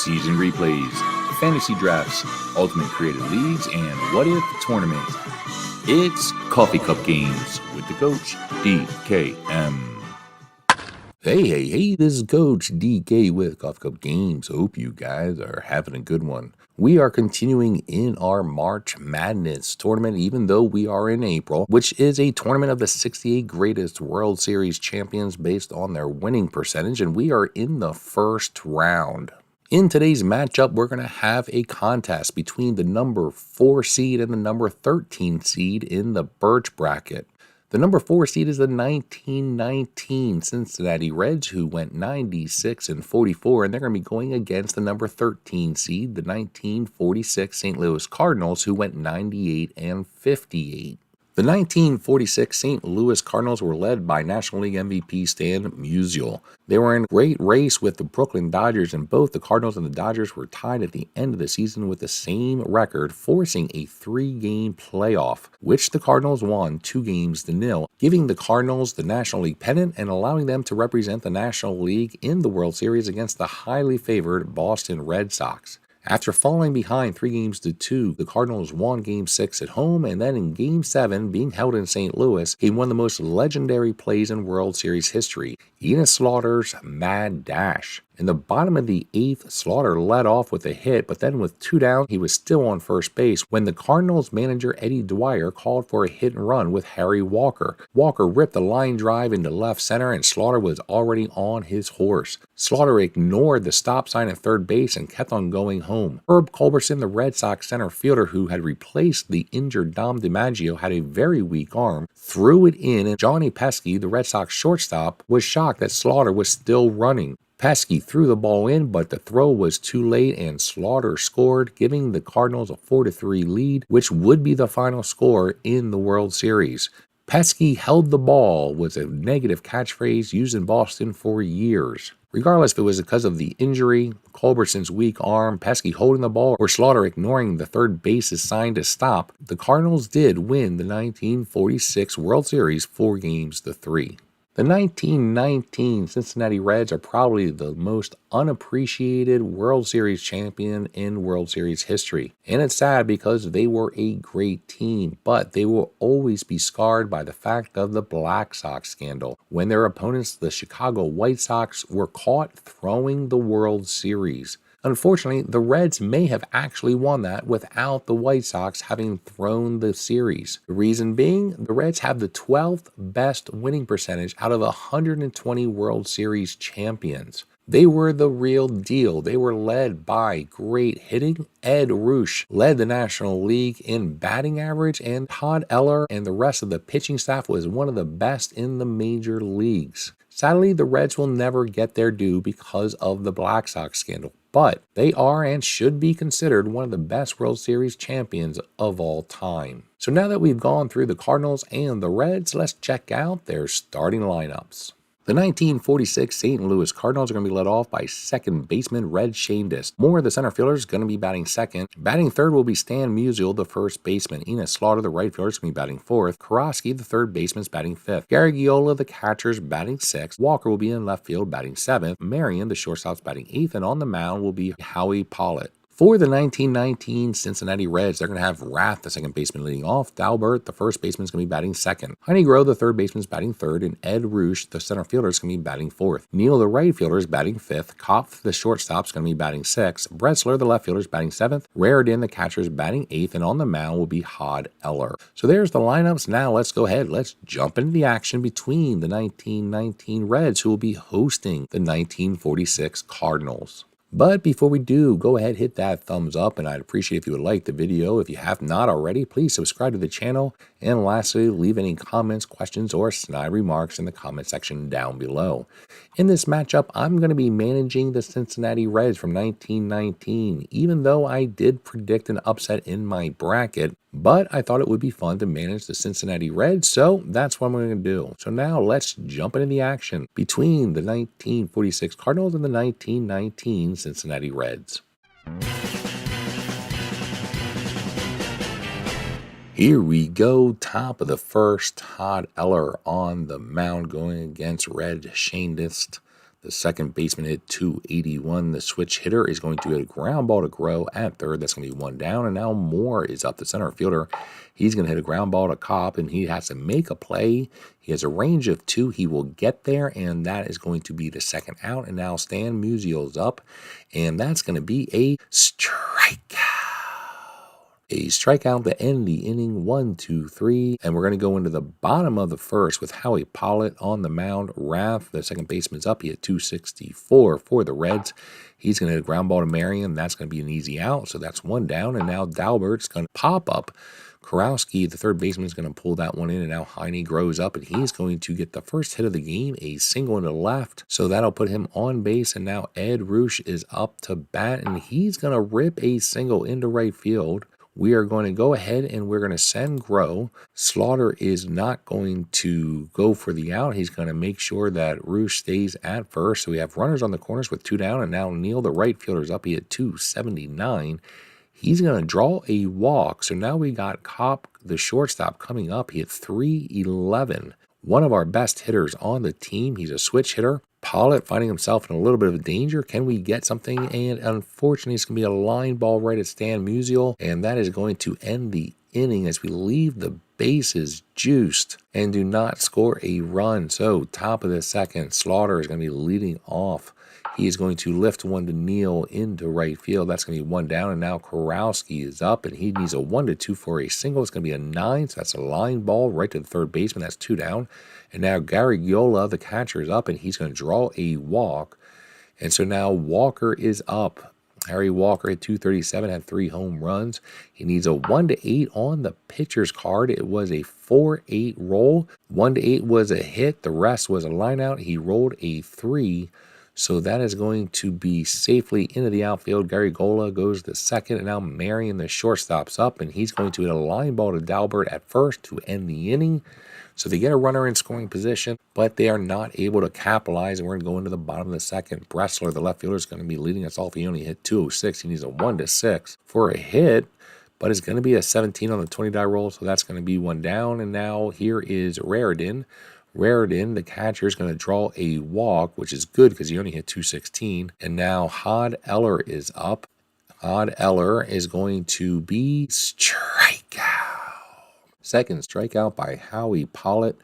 season replays, fantasy drafts, ultimate creative leagues, and what if tournament. It's Coffee Cup Games with the coach, DKM. Hey, this is Coach DK with Coffee Cup Games. Hope you guys are having a good one. We are continuing in our March Madness tournament, even though we are in April, which is a tournament of the 68 greatest World Series champions based on their winning percentage, and we are in the first round. In today's matchup, we're going to have a contest between the number 4 seed and the number 13 seed in the Birch bracket. The number 4 seed is the 1919 Cincinnati Reds, who went 96-44, and they're going to be going against the number 13 seed, the 1946 St. Louis Cardinals, who went 98-58. The 1946 St. Louis Cardinals were led by National League MVP Stan Musial. They were in a great race with the Brooklyn Dodgers, and both the Cardinals and the Dodgers were tied at the end of the season with the same record, forcing a 3-game playoff, which the Cardinals won 2-0, giving the Cardinals the National League pennant and allowing them to represent the National League in the World Series against the highly favored Boston Red Sox. After falling behind 3-2, the Cardinals won Game 6 at home, and then in Game 7, being held in St. Louis, came one of the most legendary plays in World Series history, Enos Slaughter's Mad Dash. In the bottom of the 8th, Slaughter led off with a hit, but then with 2 down, he was still on first base when the Cardinals manager Eddie Dwyer called for a hit and run with Harry Walker. Walker ripped a line drive into left center, and Slaughter was already on his horse. Slaughter ignored the stop sign at third base and kept on going home. Herb Culberson, the Red Sox center fielder who had replaced the injured Dom DiMaggio, had a very weak arm, threw it in, and Johnny Pesky, the Red Sox shortstop, was shocked that Slaughter was still running. Pesky threw the ball in, but the throw was too late and Slaughter scored, giving the Cardinals a 4-3 lead, which would be the final score in the World Series. Pesky held the ball was a negative catchphrase used in Boston for years. Regardless if it was because of the injury, Culberson's weak arm, Pesky holding the ball, or Slaughter ignoring the third base's sign to stop, the Cardinals did win the 1946 World Series 4-3. The 1919 Cincinnati Reds are probably the most unappreciated World Series champion in World Series history. And it's sad because they were a great team, but they will always be scarred by the fact of the Black Sox Scandal, when their opponents, the Chicago White Sox, were caught throwing the World Series. Unfortunately, the Reds may have actually won that without the White Sox having thrown the series. The reason being, the Reds have the 12th best winning percentage out of 120 World Series champions. They were the real deal. They were led by great hitting. Ed Roosh led the National League in batting average, and Todd Eller and the rest of the pitching staff was one of the best in the major leagues. Sadly, the Reds will never get their due because of the Black Sox Scandal, but they are and should be considered one of the best World Series champions of all time. So now that we've gone through the Cardinals and the Reds, let's check out their starting lineups. The 1946 St. Louis Cardinals are going to be led off by second baseman Red Schoendienst. Moore, the center fielder, is going to be batting second. Batting third will be Stan Musial, the first baseman. Enos Slaughter, the right fielder, is going to be batting fourth. Karofsky, the third baseman, is batting fifth. Gary Giola, the catcher, is batting sixth. Walker will be in left field, batting seventh. Marion, the shortstop, is batting eighth. And on the mound will be Howie Pollitt. For the 1919 Cincinnati Reds, they're going to have Rath, the second baseman, leading off. Dalbert, the first baseman, is going to be batting second. Honeygrow, the third baseman, is batting third. And Ed Roosh, the center fielder, is going to be batting fourth. Neal, the right fielder, is batting fifth. Kopf, the shortstop, is going to be batting sixth. Bretzler, the left fielder, is batting seventh. Raridan, the catcher, is batting eighth. And on the mound will be Todd Eller. So there's the lineups. Now let's go ahead. Let's jump into the action between the 1919 Reds, who will be hosting the 1946 Cardinals. But before we do, go ahead, hit that thumbs up, and I'd appreciate if you would like the video. If you have not already, please subscribe to the channel. And lastly, leave any comments, questions, or snide remarks in the comment section down below. In this matchup, I'm going to be managing the Cincinnati Reds from 1919, even though I did predict an upset in my bracket. But I thought it would be fun to manage the Cincinnati Reds, so that's what I'm going to do. So now let's jump into the action between the 1946 Cardinals and the 1919 Cincinnati Reds. Here we go, top of the first, Todd Eller on the mound going against Red Schoendienst. The second baseman hit 281. The switch hitter is going to hit a ground ball to Grow at third. That's going to be one down. And now Moore is up, the center fielder. He's going to hit a ground ball to Cobb, and he has to make a play. He has a range of 2. He will get there, and that is going to be the second out. And now Stan Musial's up, and that's going to be a strikeout. A strikeout to end the inning, 1, 2, 3. And we're going to go into the bottom of the first with Howie Pollitt on the mound. Rath, the second baseman's up. He hit 264 for the Reds. He's going to hit a ground ball to Marion. That's going to be an easy out. So that's one down. And now Dalbert's going to pop up. Karowski, the third baseman, is going to pull that one in. And now Heine grows up, and he's going to get the first hit of the game, a single into left. So that'll put him on base. And now Ed Roosh is up to bat, and he's going to rip a single into right field. We are going to go ahead and we're going to send Grow. Slaughter is not going to go for the out. He's going to make sure that Roosh stays at first. So we have runners on the corners with 2 down, and now Neal, the right fielder, is up. He hit 279. He's going to draw a walk. So now we got Kopp, the shortstop, coming up. He hit 311. One of our best hitters on the team. He's a switch hitter. Pollitt finding himself in a little bit of danger. Can we get something? And unfortunately, it's going to be a line ball right at Stan Musial, and that is going to end the inning as we leave the bases juiced and do not score a run. So top of the second, Slaughter is going to be leading off. He is going to lift one to Neal into right field. That's going to be one down, and now Karowski is up, and he needs a 1-2 for a single. It's going to be a 9, so that's a line ball right to the third baseman. That's 2 down. And now Gary Giola, the catcher, is up, and he's going to draw a walk. And so now Walker is up. Harry Walker at 237, had 3 home runs. He needs a 1-8 on the pitcher's card. It was a 4-8 roll. 1-8 was a hit. The rest was a line out. He rolled a 3. So that is going to be safely into the outfield. Gary Gola goes to second, and now Marion, the shortstop's up, and he's going to hit a line ball to Dalbert at first to end the inning. So they get a runner in scoring position, but they are not able to capitalize, and we're going to go into the bottom of the second. Bressler, the left fielder, is going to be leading us off. He only hit 206. He needs a 1-6 for a hit, but it's going to be a 17 on the 20-die roll, so that's going to be one down. And now here is Raridan. Raridan, the catcher, is going to draw a walk, which is good because he only hit 216. And now Hod Eller is up. Hod Eller is going to be strikeout. Second strikeout by Howie Pollitt.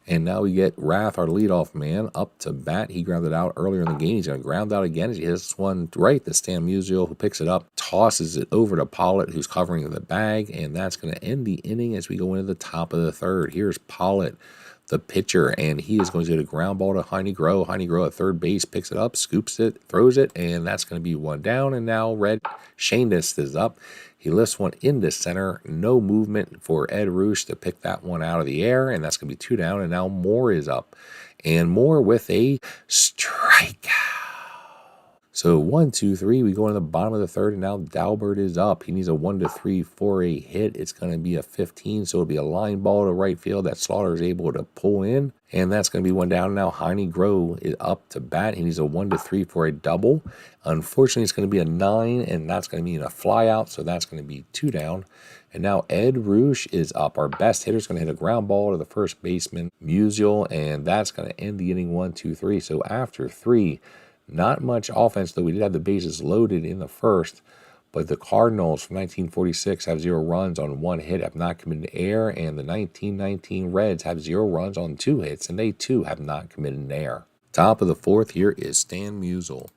And now we get Rath, our leadoff man, up to bat. He grounded out earlier in the game. He's going to ground out again as he hits one right to Stan Musial, who picks it up, tosses it over to Pollitt, who's covering the bag. And that's going to end the inning as we go into the top of the third. Here's Pollitt, the pitcher, and he is going to hit a ground ball to Heine Grow. Heine Grow at third base picks it up, scoops it, throws it, and that's going to be one down. And now Red Shanus is up. He lifts one into center. No movement for Ed Roosh to pick that one out of the air, and that's going to be 2 down. And now Moore is up, and Moore with a strikeout. So 1, 2, 3, we go into the bottom of the third, and now Dalbert is up. He needs a 1-3 for a hit. It's going to be a 15, so it'll be a line ball to right field that Slaughter is able to pull in, and that's going to be one down. Now Heine Grow is up to bat. He needs a 1-3 for a double. Unfortunately, it's going to be a 9, and that's going to be in a fly out, so that's going to be 2 down. And now Ed Roosh is up. Our best hitter is going to hit a ground ball to the first baseman, Musial, and that's going to end the inning 1, 2, 3. So after 3, not much offense, though we did have the bases loaded in the first, but the Cardinals from 1946 have 0 runs on 1 hit, have not committed error, and the 1919 Reds have 0 runs on 2 hits, and they too have not committed an error. Top of the fourth, here is Stan Musial.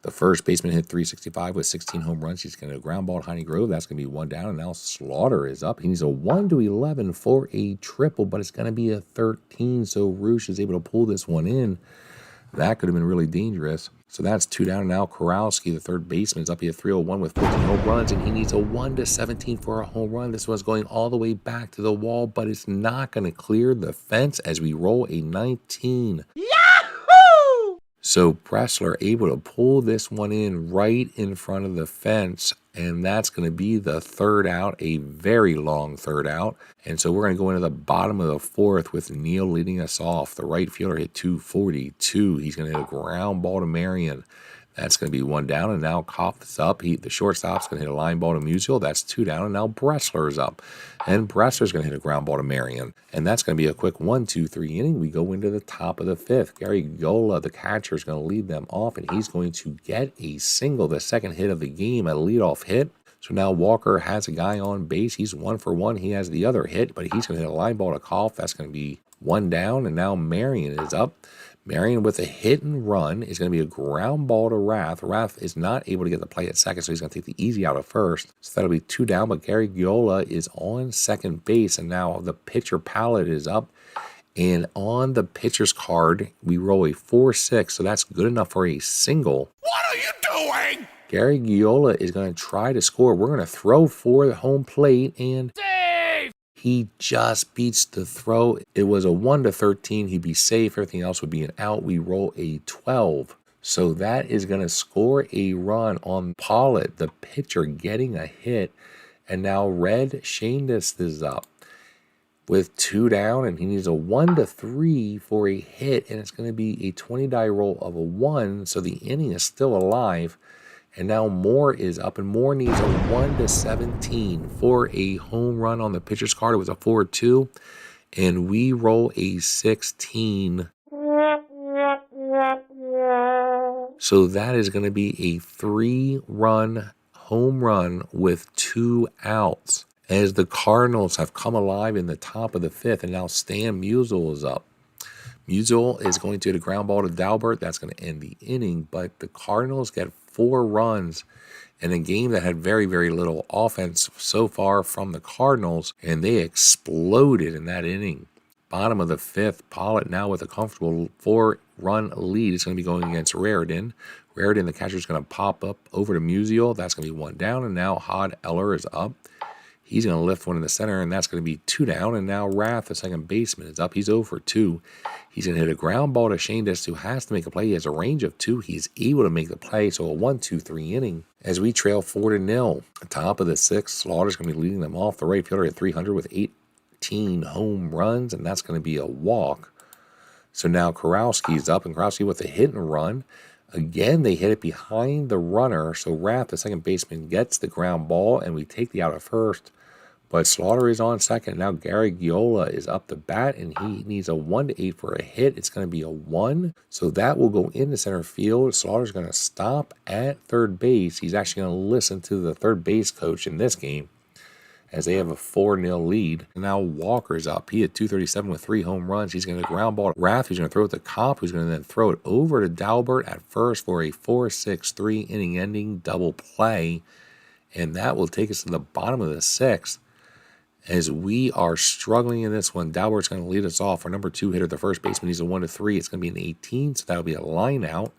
The first baseman hit 365 with 16 home runs. He's going to ground ball to Heine Grove. That's going to be 1 down, and now Slaughter is up. He needs a 1-11 for a triple, but it's going to be a 13, so Roosh is able to pull this one in. That could have been really dangerous. So that's 2 down. Now Karowski, the third baseman, is up here 301 with 15 home runs, and he needs a 1-17 for a home run. This one's going all the way back to the wall, but it's not going to clear the fence as we roll a 19. Yahoo! So Bressler able to pull this one in right in front of the fence, and that's going to be the third out, a very long third out. And so we're going to go into the bottom of the fourth with Neal leading us off. The right fielder hit 242. He's going to hit a ground ball to Marion. That's going to be 1 down, and now Koff's up. The shortstop's going to hit a line ball to Musial. That's 2 down, and now Bressler's up. And Bressler's going to hit a ground ball to Marion. And that's going to be a quick 1-2-3 inning. We go into the top of the 5th. Gary Gola, the catcher, is going to lead them off, and he's going to get a single, the second hit of the game, a leadoff hit. So now Walker has a guy on base. He's 1 for 1. He has the other hit, but he's going to hit a line ball to Koff. That's going to be 1 down, and now Marion is up. Marion with a hit and run is going to be a ground ball to Rath. Rath is not able to get the play at second, so he's going to take the easy out at first. So that'll be 2 down, but Gary Giola is on second base, and now the pitcher palette is up. And on the pitcher's card, we roll a 4-6, so that's good enough for a single. What are you doing? Gary Giola is going to try to score. We're going to throw for the home plate, and he just beats the throw. It was a 1-13. He'd be safe. Everything else would be an out. We roll a 12. So that is going to score a run on Pollitt, the pitcher, getting a hit. And now Red Shandis is up with 2 down, and he needs a 1-3 for a hit. And it's going to be a 20-die roll of a 1. So the inning is still alive. And now Moore is up, and Moore needs a 1-17 for a home run on the pitcher's card. It was a 4-2, and we roll a 16. So that is going to be a 3-run home run with 2 outs, as the Cardinals have come alive in the top of the 5th, and now Stan Musial is up. Musial is going to hit a ground ball to Dalbert. That's going to end the inning, but the Cardinals get 4 runs in a game that had very, very little offense so far from the Cardinals, and they exploded in that inning. Bottom of the 5th, Pollitt now with a comfortable 4-run lead. It's going to be going against Raritan. Raritan, the catcher, is going to pop up over to Musial. That's going to be 1 down, and now Hod Eller is up. He's going to lift one in the center, and that's going to be 2 down. And now Rath, the second baseman, is up. He's 0 for 2. He's going to hit a ground ball to Shandis, who has to make a play. He has a range of 2. He's able to make the play, so a 1-2-3 inning as we trail 4-0. Top of the 6th, Slaughter's going to be leading them off. The right fielder at 300 with 18 home runs, and that's going to be a walk. So now Karowski's up, and Karowski with a hit and run. Again, they hit it behind the runner, so Rath, the second baseman, gets the ground ball, and we take the out at first. But Slaughter is on second. Now Gary Giola is up to bat, and he needs a 1-8 for a hit. It's going to be a 1. So that will go into center field. Slaughter's going to stop at third base. He's actually going to listen to the third base coach in this game, as they have a 4-0 lead. And now Walker's up. He had 237 with 3 home runs. He's going to ground ball to Rath, who's going to throw it to Kopp, who's going to then throw it over to Dalbert at first for a 4-6-3 inning-ending double play. And that will take us to the bottom of the 6th. As we are struggling in this one, Dalbert's going to lead us off. Our number 2 hitter, the first baseman, he's a 1-3. It's going to be an 18, so that'll be a line out.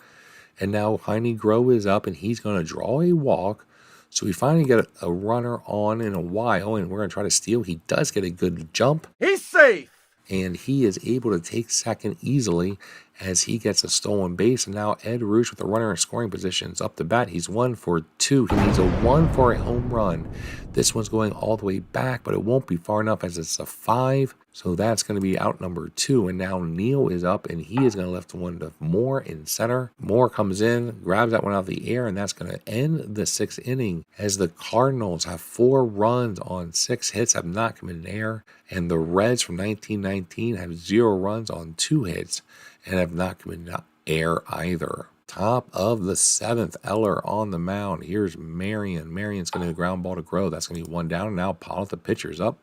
And now Heine Groh is up, and he's going to draw a walk. So we finally get a runner on in a while, and we're going to try to steal. He does get a good jump. He's safe. And he is able to take second easily as he gets a stolen base. And now Ed Roosh with the runner in scoring positions up to bat. He's 1 for 2. He needs a 1 for a home run. This one's going all the way back, but it won't be far enough as it's a 5. So that's going to be out number 2. And now Neal is up, and he is going to lift one to Moore in center. Moore comes in, grabs that one out of the air, and that's going to end the 6th inning as the Cardinals have 4 runs on 6 hits, have not come in air. And the Reds from 1919 have 0 runs on 2 hits and have not come in air either. Top of the 7th, Eller on the mound. Here's Marion. Marion's going to ground ball to Groh. That's going to be 1 down. And now Pollitt, the pitcher's up.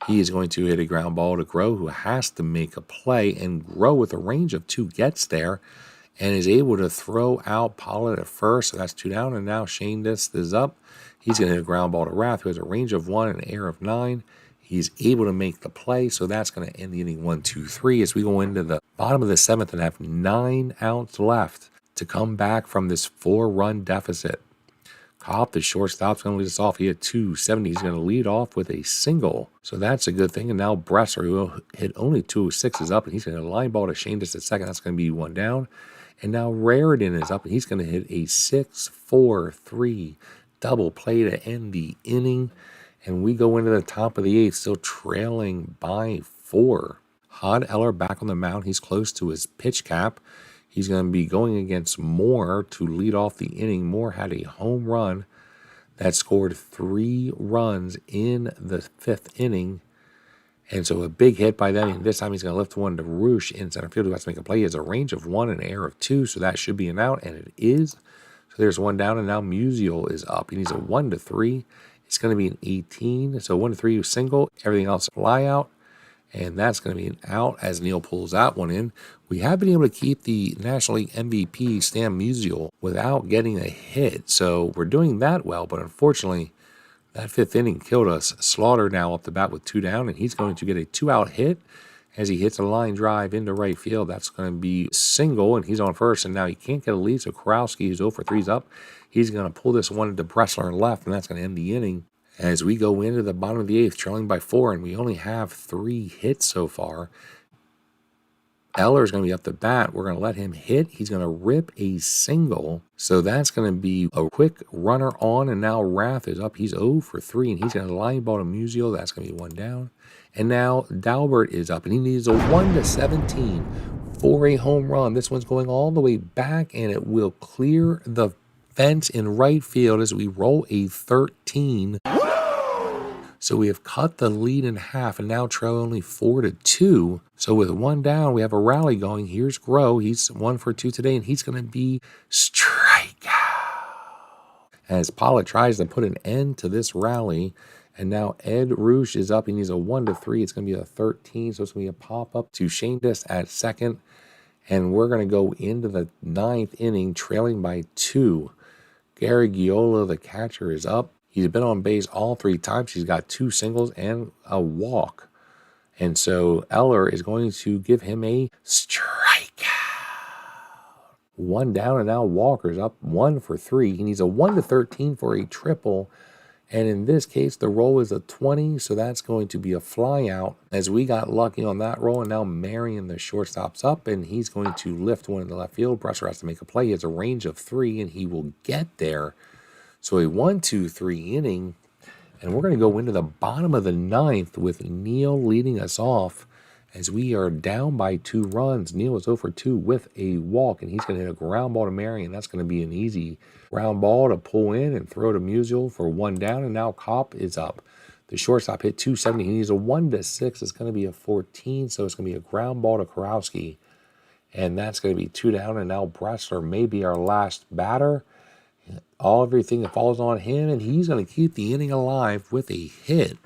He is going to hit a ground ball to Groh, who has to make a play. And Groh, with a range of 2, gets there and is able to throw out Pollitt at first. So that's 2 down. And now Shandis is up. He's going to hit a ground ball to Rath, who has a range of 1 and an air of 9. He's able to make the play, so that's going to end the inning 1-2-3 as we go into the bottom of the 7th and have 9 outs left to come back from this 4-run deficit. Kopp, the shortstop's going to lead us off. He had 270. He's going to lead off with a single, so that's a good thing. And now Bresser, who hit only 206, is up, and he's going to line ball to Shandis at second. That's going to be 1 down. And now Raritan is up, and he's going to hit a 6-4-3 double play to end the inning. And we go into the top of the 8th, still trailing by 4. Hod Eller back on the mound. He's close to his pitch cap. He's going to be going against Moore to lead off the inning. Moore had a home run that scored 3 runs in the 5th inning. And so a big hit by them. And this time he's going to lift one to Roosh in center field, who has to make a play. He has a range of 1 and an error of 2, so that should be an out, and it is. So there's 1 down, and now Musial is up. He needs a 1-3. It's going to be an 18. So 1-3 single. Everything else fly out. And that's going to be an out as Neil pulls that one in. We have been able to keep the National League MVP, Stan Musial, without getting a hit. So we're doing that well, but unfortunately, that 5th inning killed us. Slaughter now up the bat with 2 down, and he's going to get a 2-out hit as he hits a line drive into right field. That's going to be single, and he's on first, and now he can't get a lead, so Karowski, who's 0 for 3's up. He's going to pull this one into Bressler left, and that's going to end the inning. As we go into the bottom of the 8th, trailing by 4, and we only have 3 hits so far. Eller is going to be up the bat. We're going to let him hit. He's going to rip a single. So that's going to be a quick runner on, and now Rath is up. He's 0 for 3, and he's going to line ball to Musial. That's going to be 1 down. And now Dalbert is up, and he needs a 1-17 for a home run. This one's going all the way back, and it will clear the fence in right field as we roll a 13. So we have cut the lead in half and now trail only 4-2. So with 1 down, we have a rally going. Here's Groh. He's 1 for 2 today, and he's going to be strikeout. As Pollock tries to put an end to this rally, and now Ed Roosh is up. He needs a 1-3. It's going to be a 13, so it's going to be a pop-up to Shane Diss at second. And we're going to go into the 9th inning, trailing by 2. Gary Giola, the catcher, is up. He's been on base all 3 times. He's got 2 singles and a walk. And so Eller is going to give him a strikeout. 1 down, and now Walker's up 1 for 3. He needs a 1-13 for a triple. And in this case, the roll is a 20, so that's going to be a fly out as we got lucky on that roll. And now Marion, the shortstop's up, and he's going to lift one in the left field. Bressler has to make a play. He has a range of 3, and he will get there. So a 1-2-3 inning, and we're going to go into the bottom of the 9th with Neil leading us off as we are down by 2 runs. Neil is 0 for 2 with a walk, and he's going to hit a ground ball to Marion. That's going to be an easy ground ball to pull in and throw to Musial for 1 down, and now Kopp is up. The shortstop hit 270. He needs a 1-6. It's going to be a 14, so it's going to be a ground ball to Karowski, and that's going to be 2 down, and now Bressler may be our last batter. Everything that falls on him, and he's going to keep the inning alive with a hit.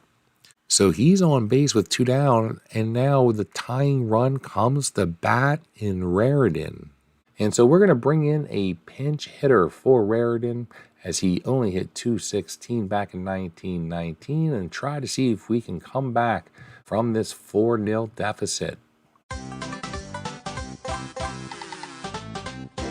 So he's on base with 2 down, and now the tying run comes to bat in Raritan. And so we're going to bring in a pinch hitter for Raritan as he only hit .216 back in 1919 and try to see if we can come back from this 4-0 deficit.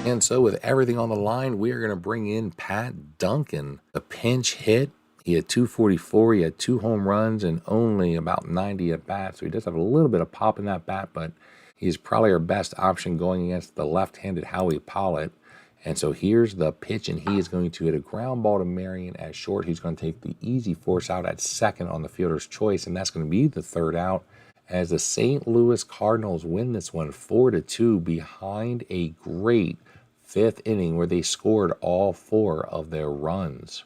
And so with everything on the line, we are going to bring in Pat Duncan, a pinch hit. He had .244, he had 2 home runs and only about 90 at bats. So he does have a little bit of pop in that bat, but he's probably our best option going against the left-handed Howie Pollitt. And so here's the pitch, and he is going to hit a ground ball to Marion at short. He's going to take the easy force out at second on the fielder's choice, and that's going to be the 3rd out as the St. Louis Cardinals win this one 4-2 behind a great 5th inning where they scored all 4 of their runs.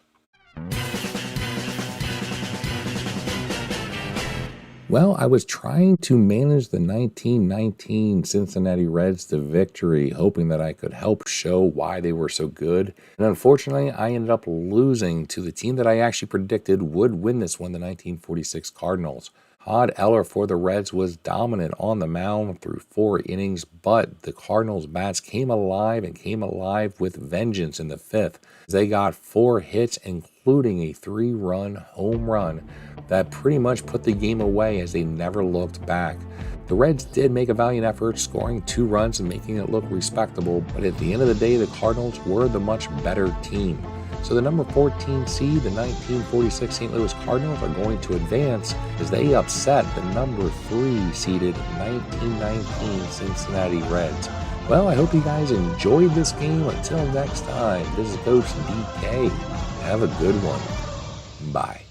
Well, I was trying to manage the 1919 Cincinnati Reds to victory, hoping that I could help show why they were so good. And unfortunately, I ended up losing to the team that I actually predicted would win this one, the 1946 Cardinals. Todd Eller for the Reds was dominant on the mound through 4 innings, but the Cardinals' bats came alive and came alive with vengeance in the 5th. They got 4 hits, including a 3-run home run that pretty much put the game away as they never looked back. The Reds did make a valiant effort, scoring 2 runs and making it look respectable, but at the end of the day, the Cardinals were the much better team. So the number 14 seed, the 1946 St. Louis Cardinals, are going to advance as they upset the number 3 seeded 1919 Cincinnati Reds. Well, I hope you guys enjoyed this game. Until next time, this is Coach DK. Have a good one. Bye.